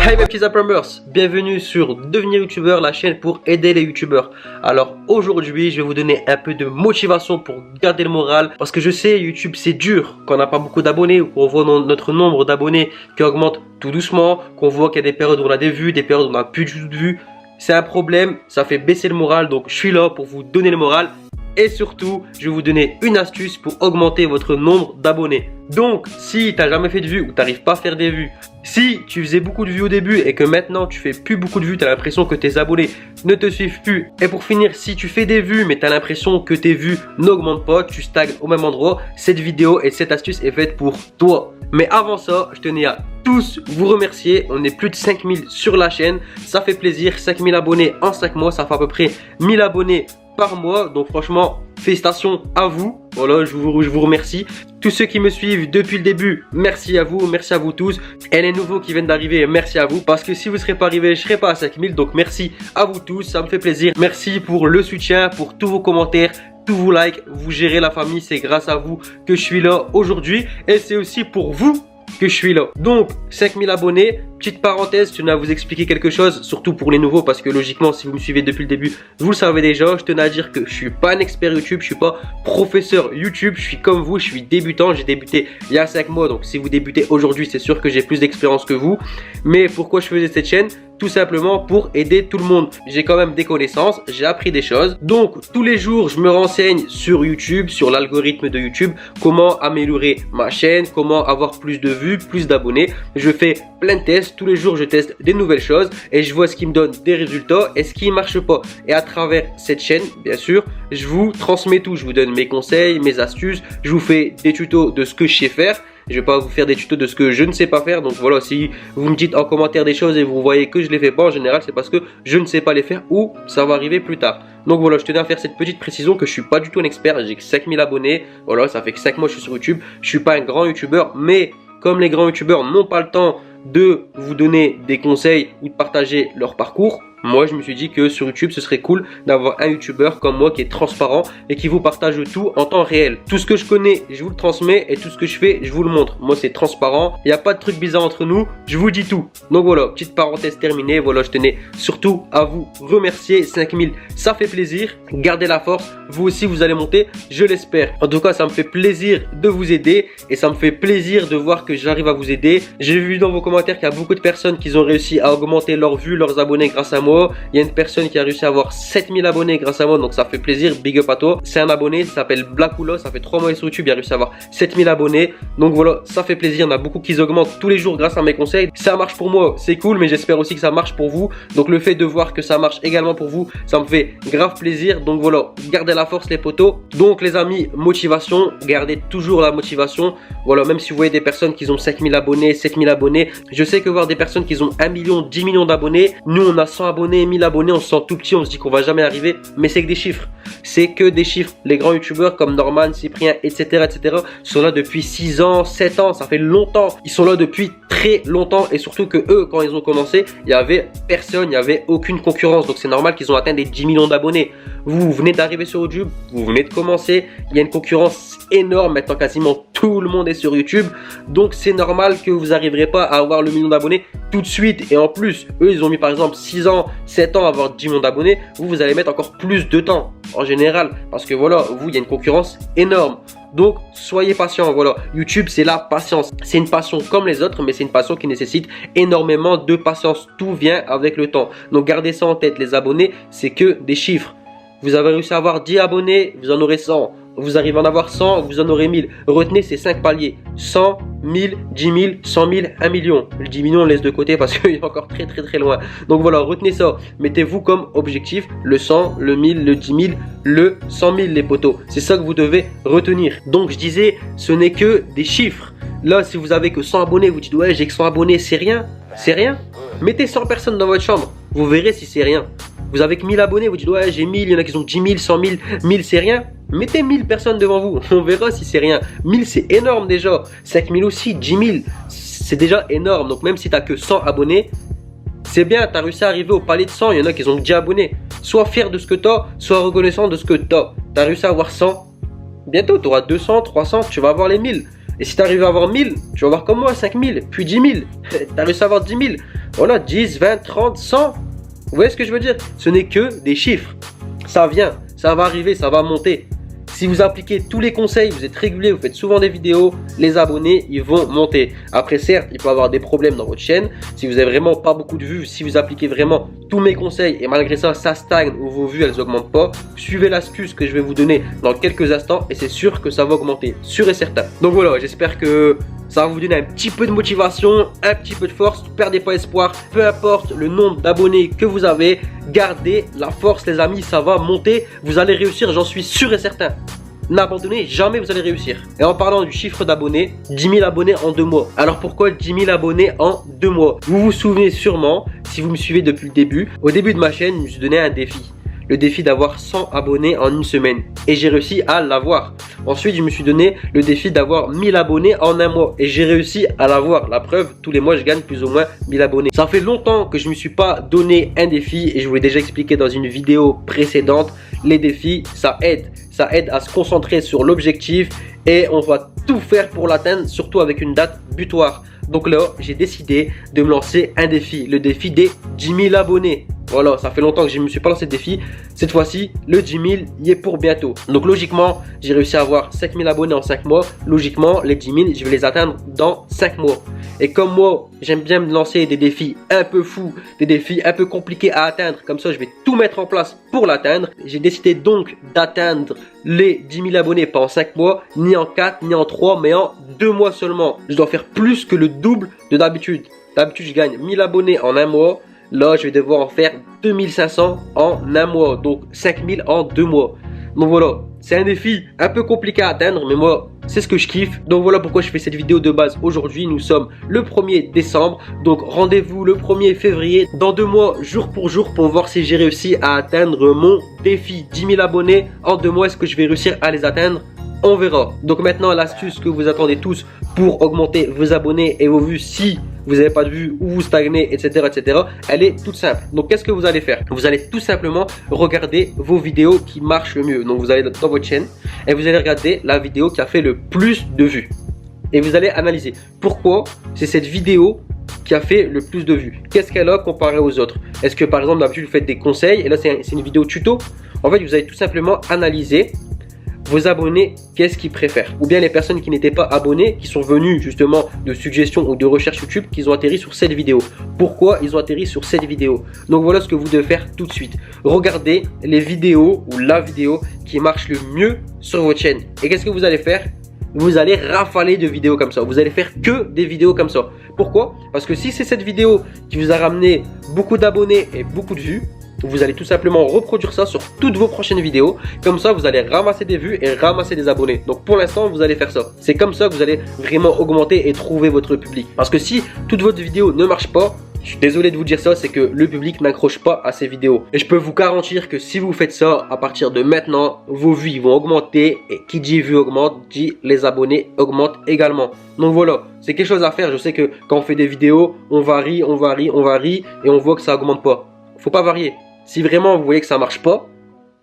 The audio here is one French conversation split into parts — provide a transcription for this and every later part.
Hey mes petits Zappers, bienvenue sur Devenir YouTubeur, la chaîne pour aider les YouTubeurs. Alors aujourd'hui je vais vous donner un peu de motivation pour garder le moral. Parce que je sais YouTube c'est dur quand on n'a pas beaucoup d'abonnés, ou qu'on voit notre nombre d'abonnés qui augmente tout doucement, qu'on voit qu'il y a des périodes où on a des vues, des périodes où on n'a plus du tout de vues. C'est un problème, ça fait baisser le moral, donc je suis là pour vous donner le moral. Et surtout, je vais vous donner une astuce pour augmenter votre nombre d'abonnés. Donc, si tu n'as jamais fait de vues ou tu n'arrives pas à faire des vues, si tu faisais beaucoup de vues au début et que maintenant tu fais plus beaucoup de vues, tu as l'impression que tes abonnés ne te suivent plus. Et pour finir, si tu fais des vues mais tu as l'impression que tes vues n'augmentent pas, tu stagnes au même endroit, cette vidéo et cette astuce est faite pour toi. Mais avant ça, je tenais à tous vous remercier. On est plus de 5000 sur la chaîne. Ça fait plaisir. 5000 abonnés en 5 mois. Ça fait à peu près 1000 abonnés par mois. Donc franchement, félicitations à vous. Voilà, je vous remercie. Tous ceux qui me suivent depuis le début, merci à vous tous. Et les nouveaux qui viennent d'arriver, merci à vous. Parce que si vous ne serez pas arrivés, je ne serai pas à 5000. Donc merci à vous tous, ça me fait plaisir. Merci pour le soutien, pour tous vos commentaires, tous vos likes. Vous gérez la famille, c'est grâce à vous que je suis là aujourd'hui. Et c'est aussi pour vous que je suis là. Donc 5000 abonnés. Petite parenthèse, je tenais à vous expliquer quelque chose, surtout pour les nouveaux, parce que logiquement si vous me suivez depuis le début, vous le savez déjà. Je tenais à dire que je suis pas un expert YouTube, je suis pas professeur YouTube, je suis comme vous, je suis débutant. J'ai débuté il y a 5 mois, donc si vous débutez aujourd'hui, c'est sûr que j'ai plus d'expérience que vous. Mais pourquoi je faisais cette chaîne? Tout simplement pour aider tout le monde. J'ai quand même des connaissances, j'ai appris des choses. Donc tous les jours, je me renseigne sur YouTube, sur l'algorithme de YouTube, comment améliorer ma chaîne, comment avoir plus de vues, plus d'abonnés. Je fais plein de tests. Tous les jours, je teste des nouvelles choses et je vois ce qui me donne des résultats et ce qui ne marche pas. Et à travers cette chaîne, bien sûr, je vous transmets tout. Je vous donne mes conseils, mes astuces. Je vous fais des tutos de ce que je sais faire. Je vais pas vous faire des tutos de ce que je ne sais pas faire. Donc voilà, si vous me dites en commentaire des choses et vous voyez que je les fais pas, en général, c'est parce que je ne sais pas les faire ou ça va arriver plus tard. Donc voilà, je tenais à faire cette petite précision que je suis pas du tout un expert. J'ai que 5000 abonnés. Voilà, ça fait que 5 mois que je suis sur YouTube. Je suis pas un grand YouTubeur, mais comme les grands YouTubeurs n'ont pas le temps de vous donner des conseils ou de partager leur parcours, moi je me suis dit que sur YouTube ce serait cool d'avoir un YouTubeur comme moi qui est transparent et qui vous partage tout en temps réel. Tout ce que je connais, je vous le transmets et tout ce que je fais, je vous le montre. Moi c'est transparent, il n'y a pas de trucs bizarres entre nous, je vous dis tout. Donc voilà, petite parenthèse terminée. Voilà, je tenais surtout à vous remercier. 5000, ça fait plaisir. Gardez la force, vous aussi vous allez monter, je l'espère. En tout cas, ça me fait plaisir de vous aider et ça me fait plaisir de voir que j'arrive à vous aider. J'ai vu dans vos commentaires qu'il y a beaucoup de personnes qui ont réussi à augmenter leurs vues, leurs abonnés grâce à moi. Il y a une personne qui a réussi à avoir 7000 abonnés grâce à moi, donc ça fait plaisir, big up à toi. C'est un abonné, ça s'appelle Blackula, ça fait 3 mois sur YouTube, il a réussi à avoir 7000 abonnés. Donc voilà, ça fait plaisir, il y en a beaucoup qui augmentent tous les jours grâce à mes conseils. Ça marche pour moi, c'est cool, mais j'espère aussi que ça marche pour vous. Donc le fait de voir que ça marche également pour vous, ça me fait grave plaisir. Donc voilà, gardez la force les potos. Donc les amis, motivation, gardez toujours la motivation. Voilà, même si vous voyez des personnes qui ont 5000 abonnés, 7000 abonnés, je sais que voir des personnes qui ont 1 million, 10 millions d'abonnés, nous on a 100 abonnés, 1000 abonnés, on se sent tout petit, on se dit qu'on va jamais arriver, mais c'est que des chiffres. C'est que des chiffres. Les grands youtubeurs comme Norman, Cyprien, etc. sont là depuis 6 ans, 7 ans, ça fait longtemps. Ils sont là depuis très longtemps et surtout que eux, quand ils ont commencé, il n'y avait personne, il n'y avait aucune concurrence. Donc c'est normal qu'ils ont atteint des 10 millions d'abonnés. Vous venez d'arriver sur YouTube, vous venez de commencer, il y a une concurrence énorme. Maintenant, quasiment tout le monde est sur YouTube. Donc c'est normal que vous n'arriverez pas à avoir le million d'abonnés tout de suite. Et en plus, eux, ils ont mis par exemple 6 ans, 7 ans à avoir 10 millions d'abonnés. Vous allez mettre encore plus de temps en général. Parce que voilà, vous, il y a une concurrence énorme. Donc, soyez patient. Voilà, YouTube, c'est la patience. C'est une passion comme les autres, mais c'est une passion qui nécessite énormément de patience. Tout vient avec le temps. Donc, gardez ça en tête. Les abonnés, c'est que des chiffres. Vous avez réussi à avoir 10 abonnés, vous en aurez 100. Vous arrivez à en avoir 100, vous en aurez 1000. Retenez ces 5 paliers. 100, 1000, 10 000, 100 000, 1 million. Le 10 millions, on laisse de côté parce qu'il est encore très loin. Donc voilà, retenez ça. Mettez-vous comme objectif le 100, le 1000, le 10 000, le 100 000 les potos. C'est ça que vous devez retenir. Donc je disais, ce n'est que des chiffres. Là, si vous avez que 100 abonnés, vous dites ouais, j'ai que 100 abonnés, c'est rien. C'est rien. Mettez 100 personnes dans votre chambre. Vous verrez si c'est rien. Vous avez que 1000 abonnés, vous dites ouais, j'ai 1000, il y en a qui ont 10 000, 100 000, 1000 c'est rien. Mettez 1000 personnes devant vous, on verra si c'est rien. 1000 c'est énorme déjà, 5000 aussi, 10 000 c'est déjà énorme. Donc même si tu n'as que 100 abonnés, c'est bien, tu as réussi à arriver au palier de 100, il y en a qui ont 10 abonnés. Sois fier de ce que tu as, sois reconnaissant de ce que tu as. Tu as réussi à avoir 100, bientôt tu auras 200, 300, tu vas avoir les 1000. Et si tu arrives à avoir 1000, tu vas avoir comme moi 5000, puis 10 000. Tu as réussi à avoir 10 000. Voilà, 10, 20, 30, 100. Vous voyez ce que je veux dire? Ce n'est que des chiffres. Ça vient, ça va arriver, ça va monter. Si vous appliquez tous les conseils, vous êtes régulier, vous faites souvent des vidéos, les abonnés, ils vont monter. Après, certes, il peut y avoir des problèmes dans votre chaîne. Si vous n'avez vraiment pas beaucoup de vues, si vous appliquez vraiment tous mes conseils et malgré ça, ça stagne ou vos vues, elles n'augmentent pas, suivez l'astuce que je vais vous donner dans quelques instants et c'est sûr que ça va augmenter, sûr et certain. Donc voilà, j'espère que ça va vous donner un petit peu de motivation, un petit peu de force. Ne perdez pas espoir, peu importe le nombre d'abonnés que vous avez, gardez la force les amis, ça va monter, vous allez réussir, j'en suis sûr et certain. N'abandonnez jamais, vous allez réussir. Et en parlant du chiffre d'abonnés, 10 000 abonnés en 2 mois. Alors pourquoi 10 000 abonnés en 2 mois? Vous vous souvenez sûrement, si vous me suivez depuis le début, au début de ma chaîne, je me suis donné un défi. Le défi d'avoir 100 abonnés en une semaine. Et j'ai réussi à l'avoir. Ensuite, je me suis donné le défi d'avoir 1000 abonnés en un mois. Et j'ai réussi à l'avoir. La preuve, tous les mois, je gagne plus ou moins 1000 abonnés. Ça fait longtemps que je ne me suis pas donné un défi. Et je vous l'ai déjà expliqué dans une vidéo précédente. Les défis, ça aide. Ça aide à se concentrer sur l'objectif. Et on va tout faire pour l'atteindre, surtout avec une date butoir. Donc là, j'ai décidé de me lancer un défi. Le défi des 10 000 abonnés. Voilà, ça fait longtemps que je ne me suis pas lancé de défi. Cette fois-ci, le 10 000 y est pour bientôt. Donc logiquement, j'ai réussi à avoir 5 000 abonnés en 5 mois. Logiquement, les 10 000, je vais les atteindre dans 5 mois. Et comme moi, j'aime bien me lancer des défis un peu fous, des défis un peu compliqués à atteindre. Comme ça, je vais tout mettre en place pour l'atteindre. J'ai décidé donc d'atteindre les 10 000 abonnés, pas en 5 mois, ni en 4, ni en 3, mais en 2 mois seulement. Je dois faire plus que le double de d'habitude. D'habitude, je gagne 1000 abonnés en un mois. Là, je vais devoir en faire 2500 en un mois. Donc 5000 en 2 mois. Donc voilà, c'est un défi un peu compliqué à atteindre, mais moi, c'est ce que je kiffe. Donc voilà pourquoi je fais cette vidéo de base aujourd'hui. Nous sommes le 1er décembre. Donc rendez-vous le 1er février, dans 2 mois, jour pour voir si j'ai réussi à atteindre mon défi. 10 000 abonnés en 2 mois, est-ce que je vais réussir à les atteindre? On verra. Donc maintenant, l'astuce que vous attendez tous pour augmenter vos abonnés et vos vues si vous n'avez pas de vues ou vous stagnez, etc., elle est toute simple. Donc qu'est-ce que vous allez faire? Vous allez tout simplement regarder vos vidéos qui marchent le mieux. Donc vous allez dans votre chaîne et vous allez regarder la vidéo qui a fait le plus de vues. Et vous allez analyser pourquoi c'est cette vidéo qui a fait le plus de vues. Qu'est-ce qu'elle a comparé aux autres? Est-ce que par exemple d'habitude vous faites des conseils et là c'est une vidéo tuto? En fait, vous allez tout simplement analyser vos abonnés, qu'est-ce qu'ils préfèrent? Ou bien les personnes qui n'étaient pas abonnées, qui sont venues justement de suggestions ou de recherche YouTube, qui ont atterri sur cette vidéo. Pourquoi ils ont atterri sur cette vidéo? Donc voilà ce que vous devez faire tout de suite. Regardez les vidéos ou la vidéo qui marche le mieux sur votre chaîne. Et qu'est-ce que vous allez faire? Vous allez rafaler de vidéos comme ça. Vous allez faire que des vidéos comme ça. Pourquoi? Parce que si c'est cette vidéo qui vous a ramené beaucoup d'abonnés et beaucoup de vues, vous allez tout simplement reproduire ça sur toutes vos prochaines vidéos. Comme ça, vous allez ramasser des vues et ramasser des abonnés. Donc pour l'instant, vous allez faire ça. C'est comme ça que vous allez vraiment augmenter et trouver votre public. Parce que si toute votre vidéo ne marche pas, je suis désolé de vous dire ça, c'est que le public n'accroche pas à ces vidéos. Et je peux vous garantir que si vous faites ça, à partir de maintenant, vos vues vont augmenter. Et qui dit vues augmente, dit les abonnés augmentent également. Donc voilà, c'est quelque chose à faire. Je sais que quand on fait des vidéos, on varie et on voit que ça augmente pas. Faut pas varier. Si vraiment vous voyez que ça marche pas,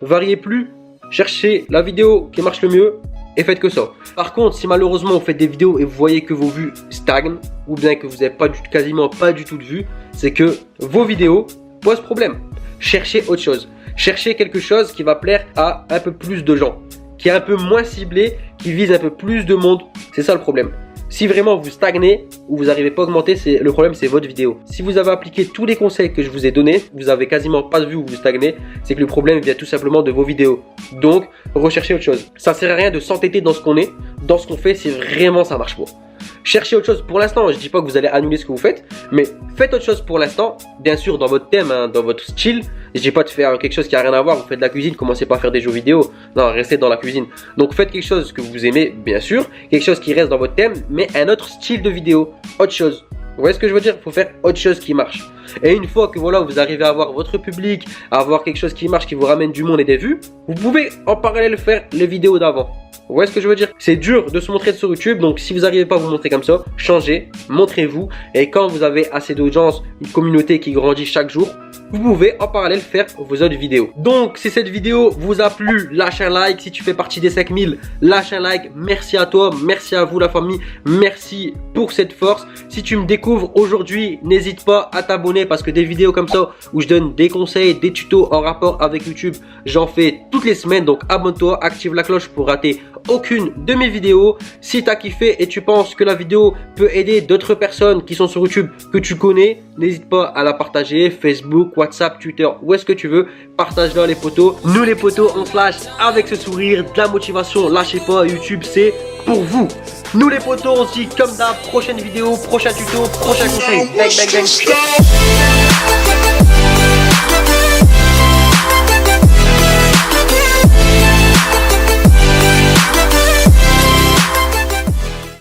variez plus, cherchez la vidéo qui marche le mieux et faites que ça. Par contre, si malheureusement vous faites des vidéos et vous voyez que vos vues stagnent ou bien que vous n'avez quasiment pas du tout de vues, c'est que vos vidéos posent problème. Cherchez autre chose. Cherchez quelque chose qui va plaire à un peu plus de gens, qui est un peu moins ciblé, qui vise un peu plus de monde. C'est ça le problème. Si vraiment vous stagnez ou vous n'arrivez pas à augmenter, le problème c'est votre vidéo. Si vous avez appliqué tous les conseils que je vous ai donnés, vous avez quasiment pas de vues ou vous stagnez, c'est que le problème vient tout simplement de vos vidéos. Donc, recherchez autre chose. Ça ne sert à rien de s'entêter dans ce qu'on est, dans ce qu'on fait si vraiment ça marche pas. Cherchez autre chose pour l'instant. Je dis pas que vous allez annuler ce que vous faites, mais faites autre chose pour l'instant. Bien sûr, dans votre thème, hein, dans votre style. Je dis pas de faire quelque chose qui a rien à voir. Vous faites de la cuisine, commencez pas à faire des jeux vidéo. Non, restez dans la cuisine. Donc faites quelque chose que vous aimez, bien sûr, quelque chose qui reste dans votre thème, mais un autre style de vidéo, autre chose. Vous voyez ce que je veux dire? Il faut faire autre chose qui marche. Et une fois que voilà, vous arrivez à avoir votre public, à avoir quelque chose qui marche, qui vous ramène du monde et des vues, vous pouvez en parallèle faire les vidéos d'avant. Vous voyez ce que je veux dire? C'est dur de se montrer sur YouTube, donc si vous n'arrivez pas à vous montrer comme ça, changez, montrez-vous. Et quand vous avez assez d'audience, une communauté qui grandit chaque jour, vous pouvez en parallèle faire vos autres vidéos. Donc si cette vidéo vous a plu, lâche un like. Si tu fais partie des 5000, lâche un like. Merci à toi, merci à vous la famille, merci pour cette force. Si tu me découvres aujourd'hui, n'hésite pas à t'abonner parce que des vidéos comme ça où je donne des conseils, des tutos en rapport avec YouTube, j'en fais toutes les semaines. Donc abonne-toi, active la cloche pour rater aucune de mes vidéos. Si tu as kiffé et tu penses que la vidéo peut aider d'autres personnes qui sont sur YouTube que tu connais, n'hésite pas à la partager, Facebook, WhatsApp, Twitter, où est-ce que tu veux, partage-la les potos. Nous les potos, on se lâche avec ce sourire, de la motivation, lâchez pas, YouTube c'est pour vous. Nous les potos, on se dit comme d'hab, prochaine vidéo, prochain tuto, prochain conseil. Bang bang bang.